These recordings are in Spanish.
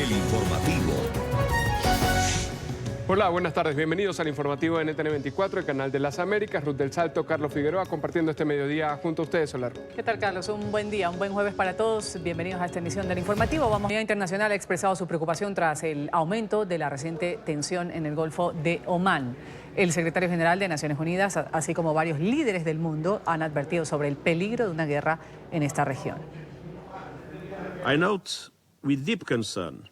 El informativo. Hola, buenas tardes. Bienvenidos al informativo de NTN24, el canal de las Américas. Ruth del Salto, Carlos Figueroa, compartiendo este mediodía junto a ustedes, Solar. ¿Qué tal, Carlos? Un buen día, un buen jueves para todos. Bienvenidos a esta emisión del informativo. La comunidad internacional ha expresado su preocupación tras el aumento de la reciente tensión en el Golfo de Omán. El secretario general de Naciones Unidas, así como varios líderes del mundo, han advertido sobre el peligro de una guerra en esta región. I note with deep concern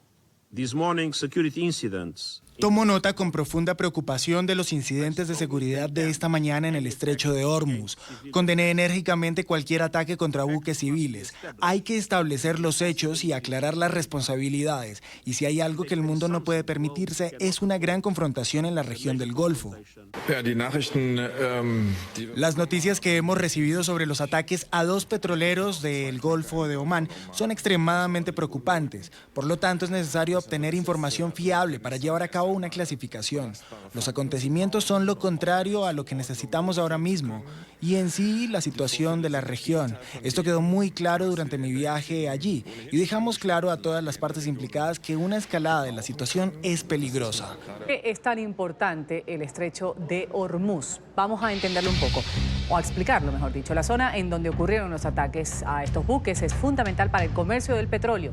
this morning's security incidents. Tomo nota con profunda preocupación de los incidentes de seguridad de esta mañana en el estrecho de Hormuz. Condené enérgicamente cualquier ataque contra buques civiles. Hay que establecer los hechos y aclarar las responsabilidades. Y si hay algo que el mundo no puede permitirse, es una gran confrontación en la región del Golfo. Las noticias que hemos recibido sobre los ataques a 2 petroleros del Golfo de Omán son extremadamente preocupantes. Por lo tanto, es necesario obtener información fiable para llevar a cabo una clasificación. Los acontecimientos son lo contrario a lo que necesitamos ahora mismo y en sí la situación de la región. Esto quedó muy claro durante mi viaje allí y dejamos claro a todas las partes implicadas que una escalada de la situación es peligrosa. Es tan importante el estrecho de Hormuz. Vamos a entenderlo un poco, o a explicarlo, mejor dicho. La zona en donde ocurrieron los ataques a estos buques es fundamental para el comercio del petróleo.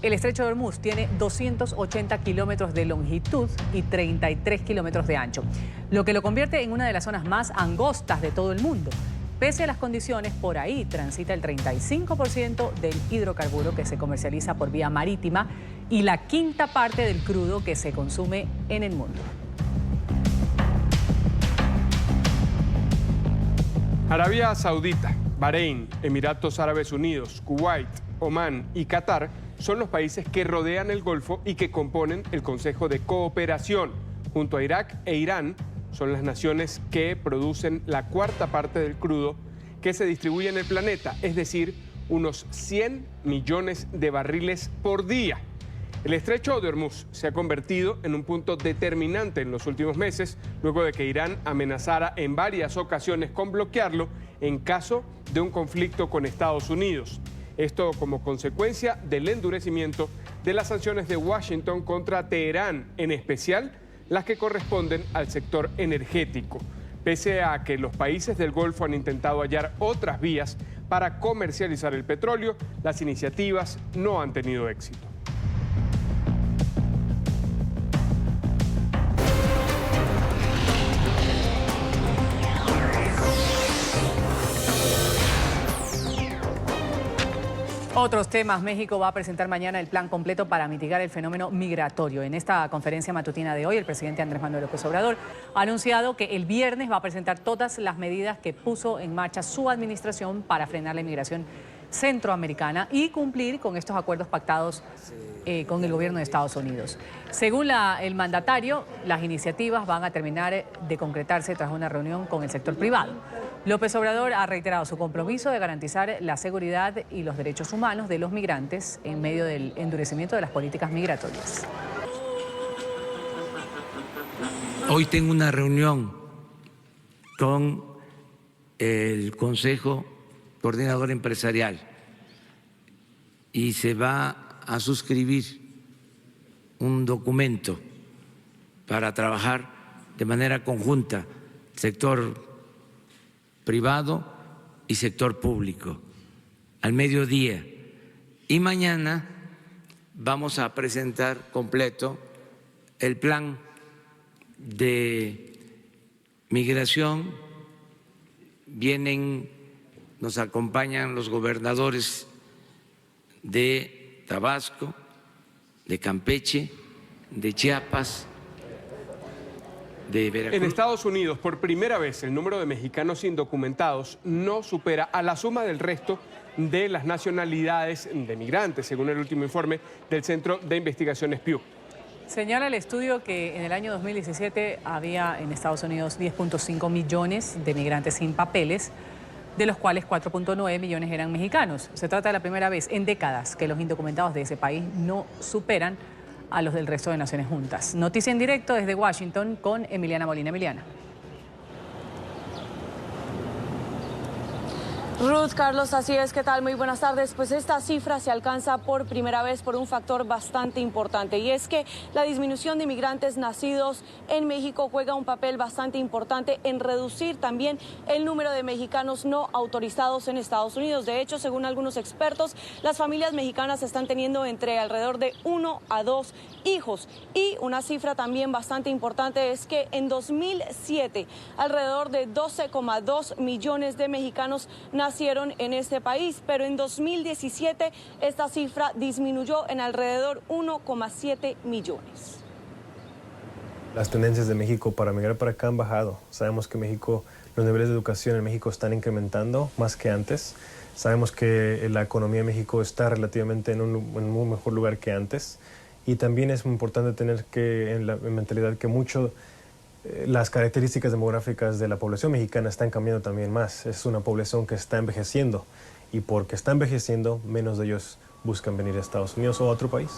El estrecho de Hormuz tiene 280 kilómetros de longitud y 33 kilómetros de ancho, lo que lo convierte en una de las zonas más angostas de todo el mundo. Pese a las condiciones, por ahí transita el 35% del hidrocarburo que se comercializa por vía marítima y la quinta parte del crudo que se consume en el mundo. Arabia Saudita, Bahrein, Emiratos Árabes Unidos, Kuwait, Omán y Qatar son los países que rodean el Golfo y que componen el Consejo de Cooperación. Junto a Irak e Irán son las naciones que producen la cuarta parte del crudo que se distribuye en el planeta, es decir, unos 100 millones de barriles por día. El estrecho de Hormuz se ha convertido en un punto determinante en los últimos meses, luego de que Irán amenazara en varias ocasiones con bloquearlo en caso de un conflicto con Estados Unidos. Esto como consecuencia del endurecimiento de las sanciones de Washington contra Teherán, en especial las que corresponden al sector energético. Pese a que los países del Golfo han intentado hallar otras vías para comercializar el petróleo, las iniciativas no han tenido éxito. Otros temas. México va a presentar mañana el plan completo para mitigar el fenómeno migratorio. En esta conferencia matutina de hoy, el presidente Andrés Manuel López Obrador ha anunciado que el viernes va a presentar todas las medidas que puso en marcha su administración para frenar la inmigración centroamericana y cumplir con estos acuerdos pactados con el gobierno de Estados Unidos. Según el mandatario, las iniciativas van a terminar de concretarse tras una reunión con el sector privado. López Obrador ha reiterado su compromiso de garantizar la seguridad y los derechos humanos de los migrantes en medio del endurecimiento de las políticas migratorias. Hoy tengo una reunión con el Consejo Coordinador Empresarial y se va a suscribir un documento para trabajar de manera conjunta sector privado y sector público al mediodía. Y mañana vamos a presentar completo el plan de migración. Nos acompañan los gobernadores de Tabasco, de Campeche, de Chiapas, de Veracruz. En Estados Unidos, por primera vez, el número de mexicanos indocumentados no supera a la suma del resto de las nacionalidades de migrantes, según el último informe del Centro de Investigaciones Pew. Señala el estudio que en el año 2017 había en Estados Unidos 10.5 millones de migrantes sin papeles, de los cuales 4.9 millones eran mexicanos. Se trata de la primera vez en décadas que los indocumentados de ese país no superan a los del resto de naciones juntas. Noticia en directo desde Washington con Emiliana Molina. Emiliana. Ruth, Carlos, así es, ¿qué tal? Muy buenas tardes. Pues esta cifra se alcanza por primera vez por un factor bastante importante, y es que la disminución de inmigrantes nacidos en México juega un papel bastante importante en reducir también el número de mexicanos no autorizados en Estados Unidos. De hecho, según algunos expertos, las familias mexicanas están teniendo entre alrededor de 1 a 2 hijos. Y una cifra también bastante importante es que en 2007 alrededor de 12,2 millones de mexicanos nacieron en este país, pero en 2017 esta cifra disminuyó en alrededor 1,7 millones. Las tendencias de México para migrar para acá han bajado. Sabemos que México, los niveles de educación en México están incrementando más que antes. Sabemos que la economía de México está relativamente en un mejor lugar que antes. Y también es muy importante tener en la mentalidad que las características demográficas de la población mexicana están cambiando también más. Es una población que está envejeciendo, y porque está envejeciendo, menos de ellos buscan venir a Estados Unidos o a otro país.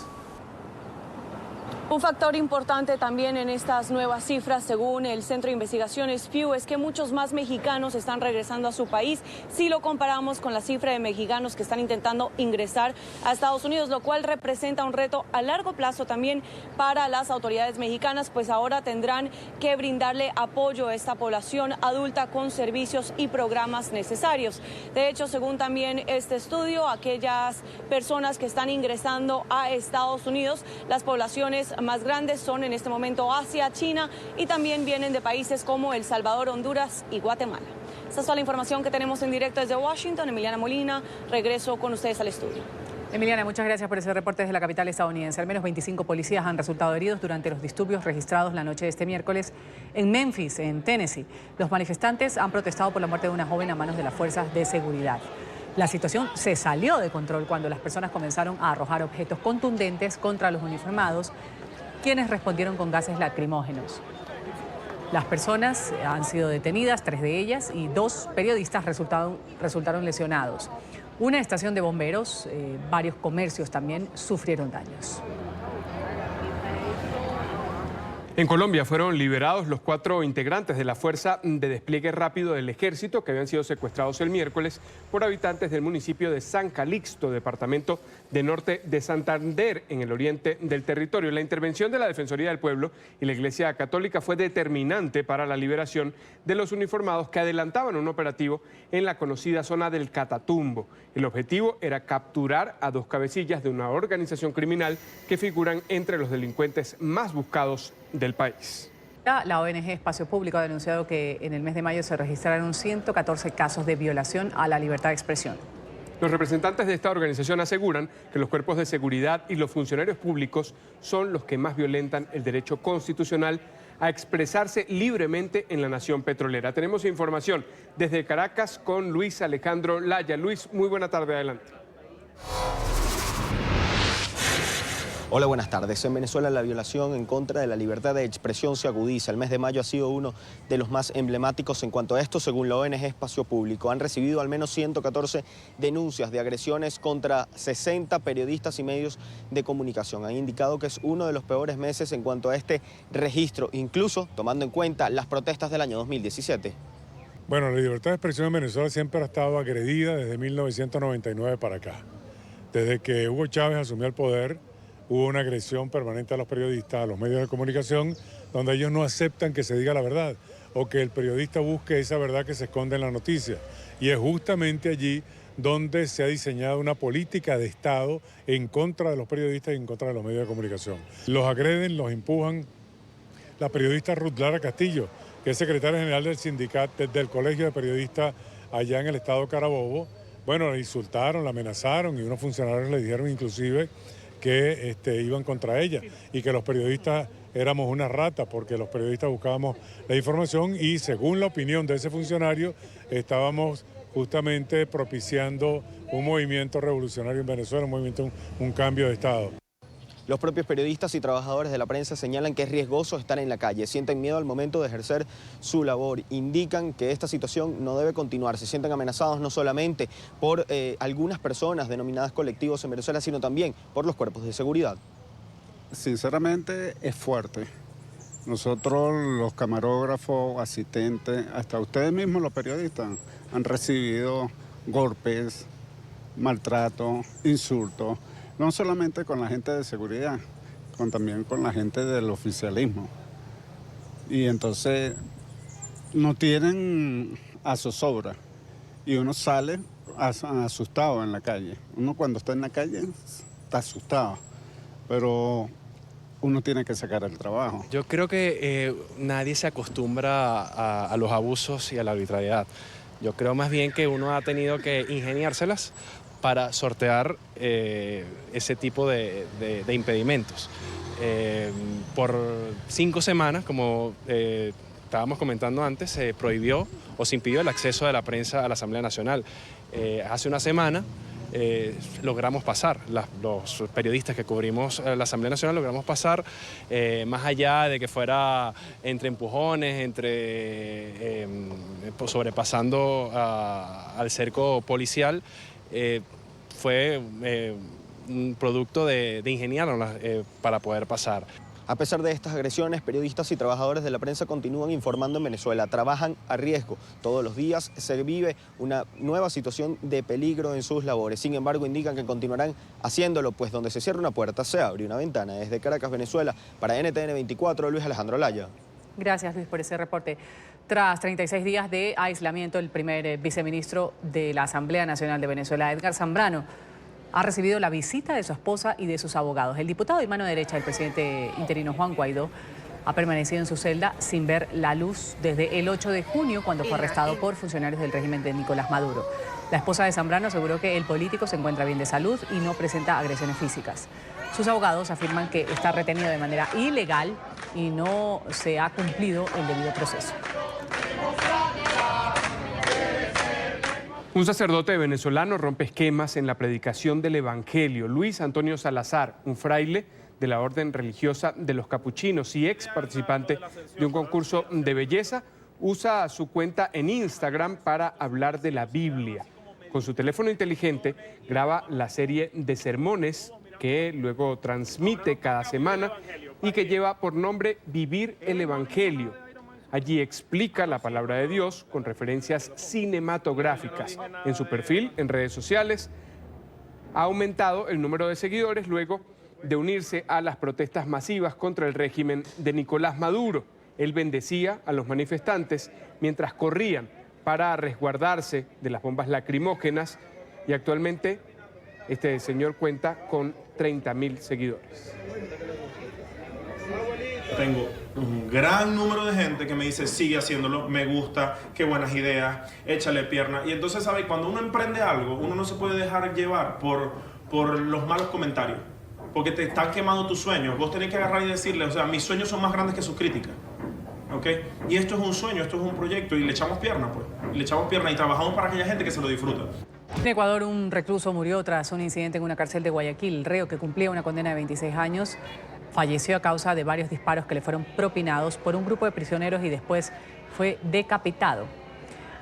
Un factor importante también en estas nuevas cifras, según el Centro de Investigaciones Pew, es que muchos más mexicanos están regresando a su país si lo comparamos con la cifra de mexicanos que están intentando ingresar a Estados Unidos, lo cual representa un reto a largo plazo también para las autoridades mexicanas, pues ahora tendrán que brindarle apoyo a esta población adulta con servicios y programas necesarios. De hecho, según también este estudio, aquellas personas que están ingresando a Estados Unidos, las poblaciones más grandes son en este momento Asia, China, y también vienen de países como El Salvador, Honduras y Guatemala. Esta es toda la información que tenemos en directo desde Washington. Emiliana Molina, regreso con ustedes al estudio. Emiliana, muchas gracias por ese reporte desde la capital estadounidense. Al menos 25 policías han resultado heridos durante los disturbios registrados la noche de este miércoles en Memphis, en Tennessee. Los manifestantes han protestado por la muerte de una joven a manos de las fuerzas de seguridad. La situación se salió de control cuando las personas comenzaron a arrojar objetos contundentes contra los uniformados, quienes respondieron con gases lacrimógenos. Las personas han sido detenidas, 3 de ellas, y 2 periodistas resultaron lesionados. Una estación de bomberos, varios comercios también sufrieron daños. En Colombia fueron liberados los 4 integrantes de la Fuerza de Despliegue Rápido del Ejército que habían sido secuestrados el miércoles por habitantes del municipio de San Calixto, departamento de Norte de Santander, en el oriente del territorio. La intervención de la Defensoría del Pueblo y la Iglesia Católica fue determinante para la liberación de los uniformados que adelantaban un operativo en la conocida zona del Catatumbo. El objetivo era capturar a 2 cabecillas de una organización criminal que figuran entre los delincuentes más buscados del país. La ONG Espacio Público ha denunciado que en el mes de mayo se registraron 114 casos de violación a la libertad de expresión. Los representantes de esta organización aseguran que los cuerpos de seguridad y los funcionarios públicos son los que más violentan el derecho constitucional a expresarse libremente en la nación petrolera. Tenemos información desde Caracas con Luis Alejandro Laya. Luis, muy buena tarde, adelante. Hola, buenas tardes. En Venezuela la violación en contra de la libertad de expresión se agudiza. El mes de mayo ha sido uno de los más emblemáticos en cuanto a esto, según la ONG Espacio Público. Han recibido al menos 114 denuncias de agresiones contra 60 periodistas y medios de comunicación. Han indicado que es uno de los peores meses en cuanto a este registro, incluso tomando en cuenta las protestas del año 2017. Bueno, la libertad de expresión en Venezuela siempre ha estado agredida desde 1999 para acá. Desde que Hugo Chávez asumió el poder, hubo una agresión permanente a los periodistas, a los medios de comunicación, donde ellos no aceptan que se diga la verdad o que el periodista busque esa verdad que se esconde en la noticia. Y es justamente allí donde se ha diseñado una política de Estado en contra de los periodistas y en contra de los medios de comunicación. Los agreden, los empujan. La periodista Ruth Lara Castillo, que es secretaria general del sindicato del Colegio de Periodistas allá en el estado Carabobo, bueno, la insultaron, la amenazaron y unos funcionarios le dijeron inclusive que iban contra ella y que los periodistas éramos una rata porque los periodistas buscábamos la información y según la opinión de ese funcionario estábamos justamente propiciando un movimiento revolucionario en Venezuela, un cambio de Estado. Los propios periodistas y trabajadores de la prensa señalan que es riesgoso estar en la calle, sienten miedo al momento de ejercer su labor, indican que esta situación no debe continuar, se sienten amenazados no solamente por algunas personas denominadas colectivos en Venezuela, sino también por los cuerpos de seguridad. Sinceramente es fuerte. Nosotros los camarógrafos, asistentes, hasta ustedes mismos los periodistas han recibido golpes, maltrato, insultos, no solamente con la gente de seguridad, también con la gente del oficialismo. Y entonces no tienen a zozobra y uno sale asustado en la calle. Uno cuando está en la calle está asustado, pero uno tiene que sacar el trabajo. Yo creo que nadie se acostumbra a los abusos y a la arbitrariedad. Yo creo más bien que uno ha tenido que ingeniárselas para sortear ese tipo de impedimentos. Por 5 semanas, como estábamos comentando antes, se prohibió o se impidió el acceso de la prensa a la Asamblea Nacional. Hace una semana logramos pasar, los periodistas que cubrimos la Asamblea Nacional logramos pasar, más allá de que fuera entre empujones, sobrepasando al cerco policial, fue un producto de ingeniarnos para poder pasar. A pesar de estas agresiones, periodistas y trabajadores de la prensa continúan informando en Venezuela. Trabajan a riesgo. Todos los días se vive una nueva situación de peligro en sus labores. Sin embargo, indican que continuarán haciéndolo, pues donde se cierra una puerta, se abre una ventana. Desde Caracas, Venezuela, para NTN 24, Luis Alejandro Laya. Gracias, Luis, por ese reporte. Tras 36 días de aislamiento, el primer viceministro de la Asamblea Nacional de Venezuela, Edgar Zambrano, ha recibido la visita de su esposa y de sus abogados. El diputado y mano derecha del presidente interino Juan Guaidó ha permanecido en su celda sin ver la luz desde el 8 de junio, cuando fue arrestado por funcionarios del régimen de Nicolás Maduro. La esposa de Zambrano aseguró que el político se encuentra bien de salud y no presenta agresiones físicas. Sus abogados afirman que está retenido de manera ilegal y no se ha cumplido el debido proceso. Un sacerdote venezolano rompe esquemas en la predicación del Evangelio. Luis Antonio Salazar, un fraile de la orden religiosa de los capuchinos y ex participante de un concurso de belleza, usa su cuenta en Instagram para hablar de la Biblia. Con su teléfono inteligente graba la serie de sermones que luego transmite cada semana y que lleva por nombre Vivir el Evangelio. Allí explica la palabra de Dios con referencias cinematográficas. En su perfil en redes sociales ha aumentado el número de seguidores luego de unirse a las protestas masivas contra el régimen de Nicolás Maduro. Él bendecía a los manifestantes mientras corrían para resguardarse de las bombas lacrimógenas y actualmente este señor cuenta con 30.000 seguidores. Tengo un gran número de gente que me dice, sigue haciéndolo, me gusta, qué buenas ideas, échale pierna. Y entonces, ¿sabes? Cuando uno emprende algo, uno no se puede dejar llevar por los malos comentarios, porque te están quemando tus sueños. Vos tenés que agarrar y decirle, o sea, mis sueños son más grandes que sus críticas. ¿Ok? Y esto es un sueño, esto es un proyecto y le echamos pierna, pues. Y le echamos pierna y trabajamos para aquella gente que se lo disfruta. En Ecuador, un recluso murió tras un incidente en una cárcel de Guayaquil. El reo, que cumplía una condena de 26 años, falleció a causa de varios disparos que le fueron propinados por un grupo de prisioneros y después fue decapitado.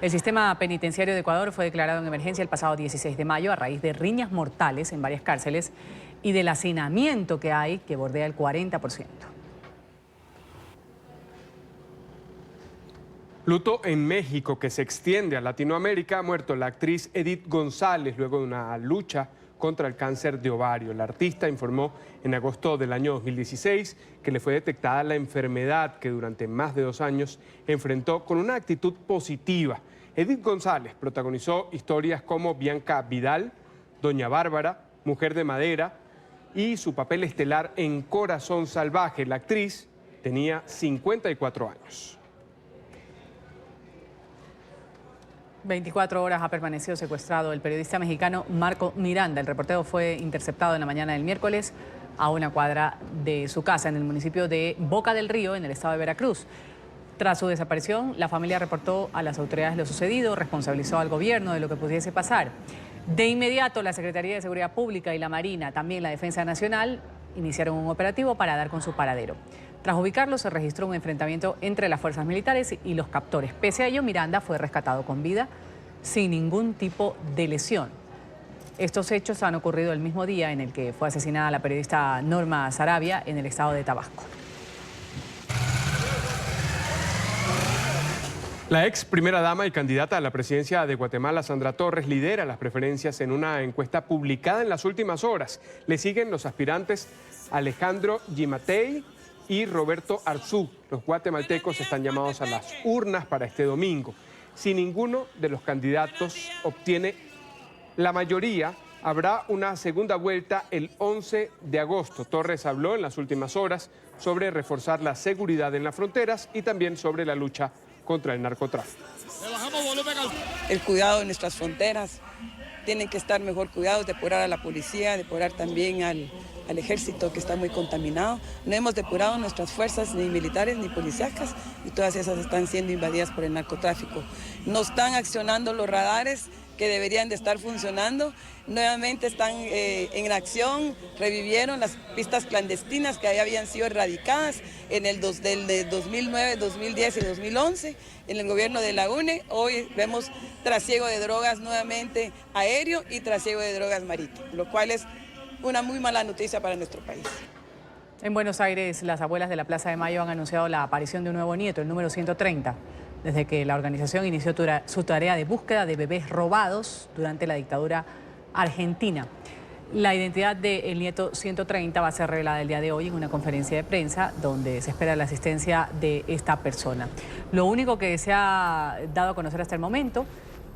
El sistema penitenciario de Ecuador fue declarado en emergencia el pasado 16 de mayo a raíz de riñas mortales en varias cárceles y del hacinamiento que hay, que bordea el 40%. Luto en México, que se extiende a Latinoamérica. Ha muerto la actriz Edith González luego de una lucha contra el cáncer de ovario. La artista informó en agosto del año 2016 que le fue detectada la enfermedad que durante más de 2 años enfrentó con una actitud positiva. Edith González protagonizó historias como Bianca Vidal, Doña Bárbara, Mujer de Madera y su papel estelar en Corazón Salvaje. La actriz tenía 54 años. 24 horas ha permanecido secuestrado el periodista mexicano Marco Miranda. El reportero fue interceptado en la mañana del miércoles a una cuadra de su casa en el municipio de Boca del Río, en el estado de Veracruz. Tras su desaparición, la familia reportó a las autoridades lo sucedido, responsabilizó al gobierno de lo que pudiese pasar. De inmediato, la Secretaría de Seguridad Pública y la Marina, también la Defensa Nacional, iniciaron un operativo para dar con su paradero. Tras ubicarlo, se registró un enfrentamiento entre las fuerzas militares y los captores. Pese a ello, Miranda fue rescatado con vida, sin ningún tipo de lesión. Estos hechos han ocurrido el mismo día en el que fue asesinada la periodista Norma Sarabia en el estado de Tabasco. La ex primera dama y candidata a la presidencia de Guatemala, Sandra Torres, lidera las preferencias en una encuesta publicada en las últimas horas. Le siguen los aspirantes Alejandro Gimatei y Roberto Arzú. Los guatemaltecos están llamados a las urnas para este domingo. Si ninguno de los candidatos obtiene la mayoría, habrá una segunda vuelta el 11 de agosto. Torres habló en las últimas horas sobre reforzar la seguridad en las fronteras y también sobre la lucha contra el narcotráfico. El cuidado de nuestras fronteras, tienen que estar mejor cuidados, depurar a la policía, depurar también al ejército que está muy contaminado. No hemos depurado nuestras fuerzas ni militares ni policíacas y todas esas están siendo invadidas por el narcotráfico. No están accionando los radares que deberían de estar funcionando, nuevamente están en acción, revivieron las pistas clandestinas que habían sido erradicadas en el del 2009, 2010 y 2011 en el gobierno de la UNE. Hoy vemos trasiego de drogas nuevamente aéreo y trasiego de drogas marítimo, lo cual es una muy mala noticia para nuestro país. En Buenos Aires, las abuelas de la Plaza de Mayo han anunciado la aparición de un nuevo nieto, el número 130, desde que la organización inició su tarea de búsqueda de bebés robados durante la dictadura argentina. La identidad del nieto 130 va a ser revelada el día de hoy en una conferencia de prensa donde se espera la asistencia de esta persona. Lo único que se ha dado a conocer hasta el momento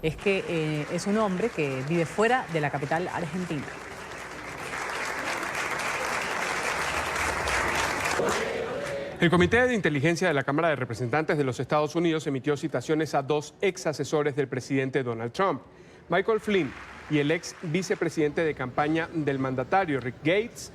es que es un hombre que vive fuera de la capital argentina. El Comité de Inteligencia de la Cámara de Representantes de los Estados Unidos emitió citaciones a dos ex asesores del presidente Donald Trump, Michael Flynn y el ex vicepresidente de campaña del mandatario Rick Gates,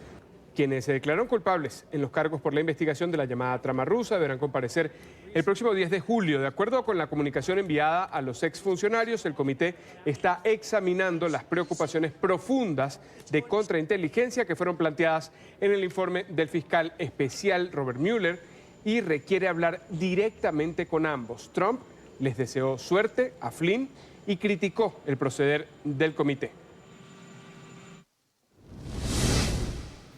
quienes se declararon culpables en los cargos por la investigación de la llamada trama rusa. Deberán comparecer el próximo 10 de julio. De acuerdo con la comunicación enviada a los exfuncionarios, el comité está examinando las preocupaciones profundas de contrainteligencia que fueron planteadas en el informe del fiscal especial Robert Mueller y requiere hablar directamente con ambos. Trump les deseó suerte a Flynn y criticó el proceder del comité.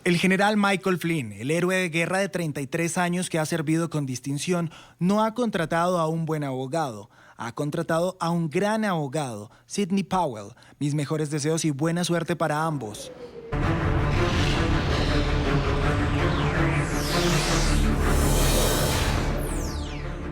El general Michael Flynn, el héroe de guerra de 33 años que ha servido con distinción, no ha contratado a un buen abogado, ha contratado a un gran abogado, Sidney Powell. Mis mejores deseos y buena suerte para ambos.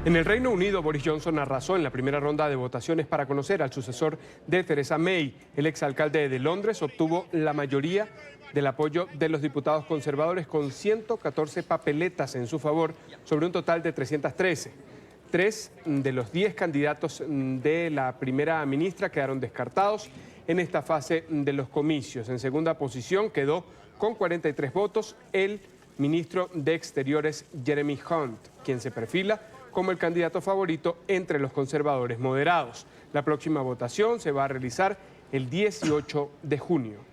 En el Reino Unido, Boris Johnson arrasó en la primera ronda de votaciones para conocer al sucesor de Theresa May. El exalcalde de Londres obtuvo la mayoría del apoyo de los diputados conservadores con 114 papeletas en su favor sobre un total de 313. 3 de los 10 candidatos de la primera ministra quedaron descartados en esta fase de los comicios. En segunda posición quedó con 43 votos el ministro de Exteriores Jeremy Hunt, quien se perfila como el candidato favorito entre los conservadores moderados. La próxima votación se va a realizar el 18 de junio.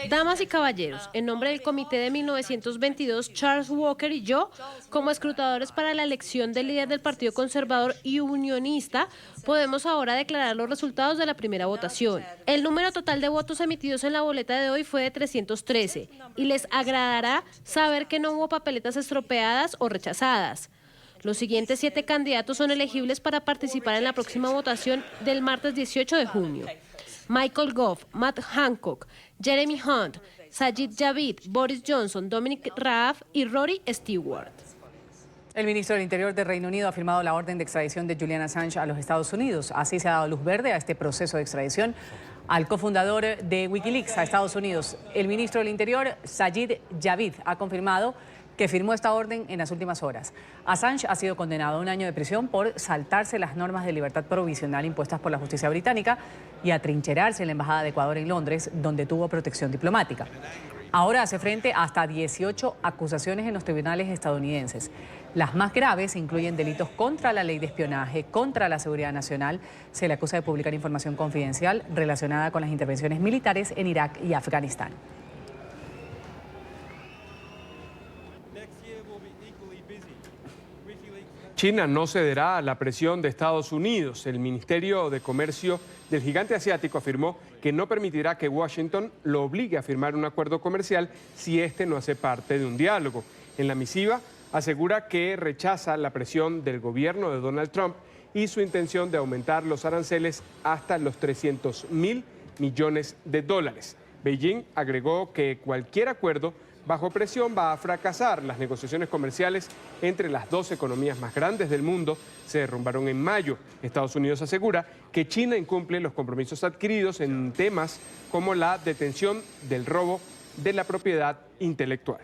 Damas y caballeros, en nombre del Comité de 1922, Charles Walker y yo, como escrutadores para la elección del líder del Partido Conservador y Unionista, podemos ahora declarar los resultados de la primera votación. El número total de votos emitidos en la boleta de hoy fue de 313 y les agradará saber que no hubo papeletas estropeadas o rechazadas. Los siguientes 7 candidatos son elegibles para participar en la próxima votación del martes 18 de junio. Michael Gove, Matt Hancock, Jeremy Hunt, Sajid Javid, Boris Johnson, Dominic Raab y Rory Stewart. El ministro del Interior del Reino Unido ha firmado la orden de extradición de Julian Assange a los Estados Unidos. Así se ha dado luz verde a este proceso de extradición al cofundador de Wikileaks a Estados Unidos. El ministro del Interior, Sajid Javid, ha confirmado que firmó esta orden en las últimas horas. Assange ha sido condenado a 1 año de prisión por saltarse las normas de libertad provisional impuestas por la justicia británica y atrincherarse en la Embajada de Ecuador en Londres, donde tuvo protección diplomática. Ahora hace frente a hasta 18 acusaciones en los tribunales estadounidenses. Las más graves incluyen delitos contra la ley de espionaje, contra la seguridad nacional. Se le acusa de publicar información confidencial relacionada con las intervenciones militares en Irak y Afganistán. China no cederá a la presión de Estados Unidos. El Ministerio de Comercio del gigante asiático afirmó que no permitirá que Washington lo obligue a firmar un acuerdo comercial si este no hace parte de un diálogo. En la misiva asegura que rechaza la presión del gobierno de Donald Trump y su intención de aumentar los aranceles hasta los 300.000 millones de dólares. Beijing agregó que cualquier acuerdo bajo presión va a fracasar. Las negociaciones comerciales entre las dos economías más grandes del mundo se derrumbaron en mayo. Estados Unidos asegura que China incumple los compromisos adquiridos en temas como la detención del robo de la propiedad intelectual.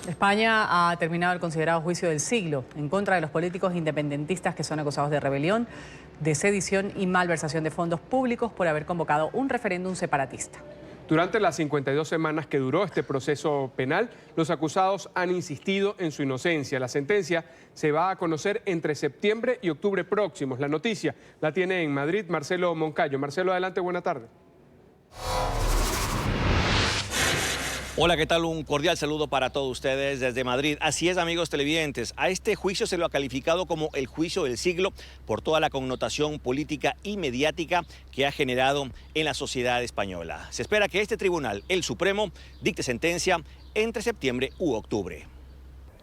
España ha terminado el considerado juicio del siglo en contra de los políticos independentistas que son acusados de rebelión, de sedición y malversación de fondos públicos por haber convocado un referéndum separatista. Durante las 52 semanas que duró este proceso penal, los acusados han insistido en su inocencia. La sentencia se va a conocer entre septiembre y octubre próximos. La noticia la tiene en Madrid Marcelo Moncayo. Marcelo, adelante, buena tarde. Hola, ¿qué tal? Un cordial saludo para todos ustedes desde Madrid. Así es, amigos televidentes, a este juicio se lo ha calificado como el juicio del siglo por toda la connotación política y mediática que ha generado en la sociedad española. Se espera que este tribunal, el Supremo, dicte sentencia entre septiembre u octubre.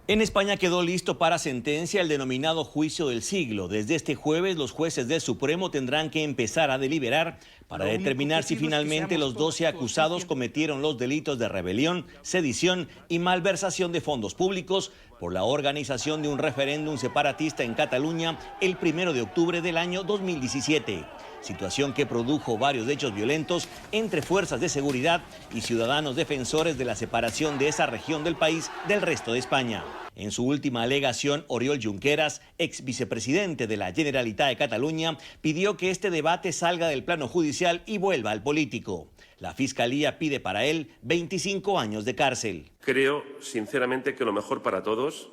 En España quedó listo para sentencia el denominado juicio del siglo. Desde este jueves, los jueces del Supremo tendrán que empezar a deliberar para determinar si finalmente los 12 acusados cometieron los delitos de rebelión, sedición y malversación de fondos públicos por la organización de un referéndum separatista en Cataluña el 1 de octubre del año 2017. Situación que produjo varios hechos violentos entre fuerzas de seguridad y ciudadanos defensores de la separación de esa región del país del resto de España. En su última alegación, Oriol Junqueras, ex vicepresidente de la Generalitat de Cataluña, pidió que este debate salga del plano judicial y vuelva al político. La Fiscalía pide para él 25 años de cárcel. Creo, sinceramente, que lo mejor para todos,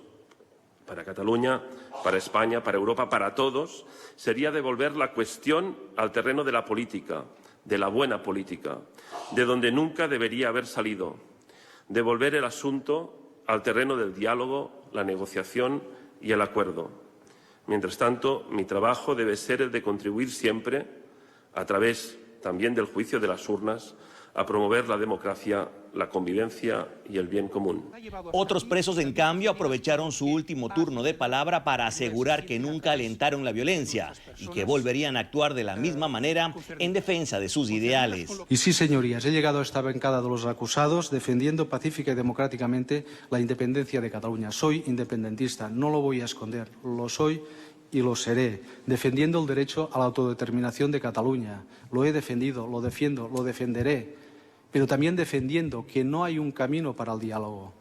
para Cataluña, para España, para Europa, para todos, sería devolver la cuestión al terreno de la política, de la buena política, de donde nunca debería haber salido. Devolver el asunto al terreno del diálogo, la negociación y el acuerdo. Mientras tanto, mi trabajo debe ser el de contribuir siempre, a través también del juicio de las urnas, a promover la democracia, la convivencia y el bien común. Otros presos, en cambio, aprovecharon su último turno de palabra para asegurar que nunca alentaron la violencia y que volverían a actuar de la misma manera en defensa de sus ideales. Y sí, señorías, he llegado a esta bancada de los acusados defendiendo pacífica y democráticamente la independencia de Cataluña. Soy independentista, no lo voy a esconder, lo soy y lo seré, defendiendo el derecho a la autodeterminación de Cataluña. Lo he defendido, lo defiendo, lo defenderé, pero también defendiendo que no hay un camino para el diálogo.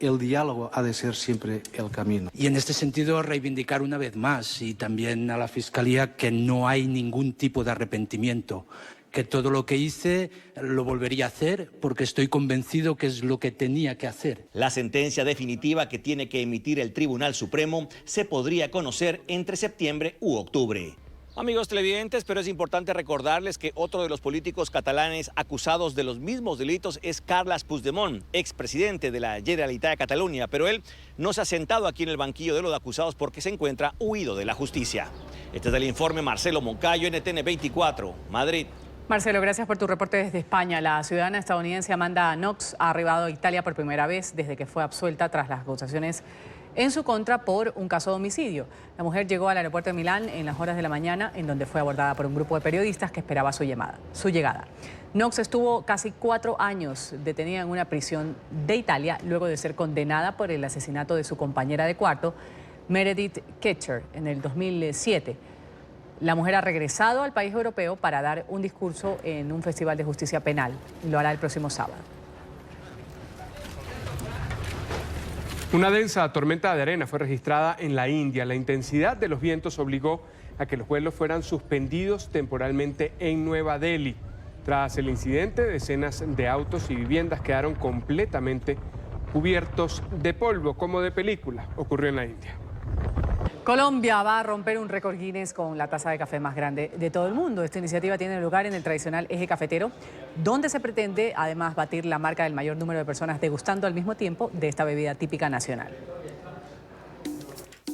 El diálogo ha de ser siempre el camino. Y en este sentido reivindicar una vez más y también a la Fiscalía que no hay ningún tipo de arrepentimiento, que todo lo que hice lo volvería a hacer porque estoy convencido que es lo que tenía que hacer. La sentencia definitiva que tiene que emitir el Tribunal Supremo se podría conocer entre septiembre u octubre. Amigos televidentes, pero es importante recordarles que otro de los políticos catalanes acusados de los mismos delitos es Carles Puigdemont, expresidente de la Generalitat de Cataluña, pero él no se ha sentado aquí en el banquillo de los acusados porque se encuentra huido de la justicia. Este es el informe Marcelo Moncayo, NTN 24, Madrid. Marcelo, gracias por tu reporte desde España. La ciudadana estadounidense Amanda Knox ha arribado a Italia por primera vez desde que fue absuelta tras las acusaciones en su contra por un caso de homicidio. La mujer llegó al aeropuerto de Milán en las horas de la mañana, en donde fue abordada por un grupo de periodistas que esperaba su llegada. Knox estuvo casi 4 años detenida en una prisión de Italia luego de ser condenada por el asesinato de su compañera de cuarto, Meredith Ketcher, en el 2007. La mujer ha regresado al país europeo para dar un discurso en un festival de justicia penal y lo hará el próximo sábado. Una densa tormenta de arena fue registrada en la India. La intensidad de los vientos obligó a que los vuelos fueran suspendidos temporalmente en Nueva Delhi. Tras el incidente, decenas de autos y viviendas quedaron completamente cubiertos de polvo, como de película. Ocurrió en la India. Colombia va a romper un récord Guinness con la taza de café más grande de todo el mundo. Esta iniciativa tiene lugar en el tradicional eje cafetero, donde se pretende además batir la marca del mayor número de personas degustando al mismo tiempo de esta bebida típica nacional.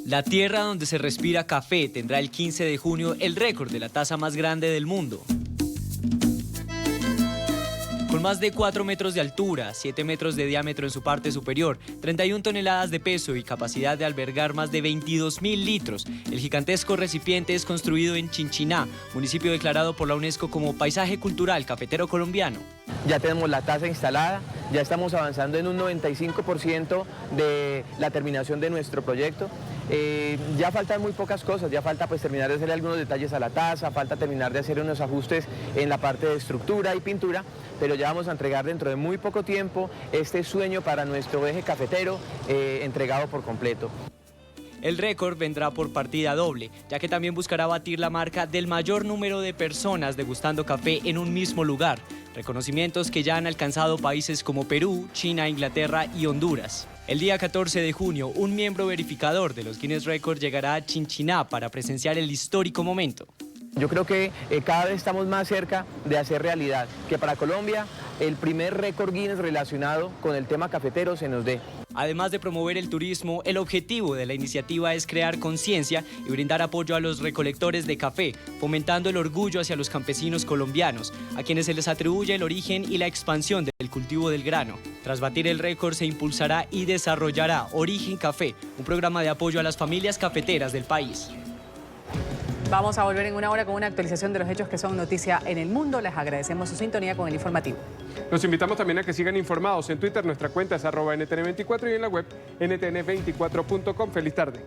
La tierra donde se respira café tendrá el 15 de junio el récord de la taza más grande del mundo. Con más de 4 metros de altura, 7 metros de diámetro en su parte superior, 31 toneladas de peso y capacidad de albergar más de 22.000 litros, el gigantesco recipiente es construido en Chinchiná, municipio declarado por la UNESCO como Paisaje Cultural Cafetero Colombiano. Ya tenemos la taza instalada, ya estamos avanzando en un 95% de la terminación de nuestro proyecto. Ya faltan muy pocas cosas, ya falta pues terminar de hacer algunos detalles a la taza, falta terminar de hacer unos ajustes en la parte de estructura y pintura, pero ya vamos a entregar dentro de muy poco tiempo este sueño para nuestro eje cafetero entregado por completo. El récord vendrá por partida doble, ya que también buscará batir la marca del mayor número de personas degustando café en un mismo lugar, reconocimientos que ya han alcanzado países como Perú, China, Inglaterra y Honduras. El día 14 de junio, un miembro verificador de los Guinness Records llegará a Chinchiná para presenciar el histórico momento. Yo creo que cada vez estamos más cerca de hacer realidad, que para Colombia el primer récord Guinness relacionado con el tema cafetero se nos dé. Además de promover el turismo, el objetivo de la iniciativa es crear conciencia y brindar apoyo a los recolectores de café, fomentando el orgullo hacia los campesinos colombianos, a quienes se les atribuye el origen y la expansión del cultivo del grano. Tras batir el récord se impulsará y desarrollará Origen Café, un programa de apoyo a las familias cafeteras del país. Vamos a volver en una hora con una actualización de los hechos que son noticia en el mundo. Les agradecemos su sintonía con el informativo. Los invitamos también a que sigan informados. En Twitter nuestra cuenta es @NTN24 y en la web ntn24.com. Feliz tarde.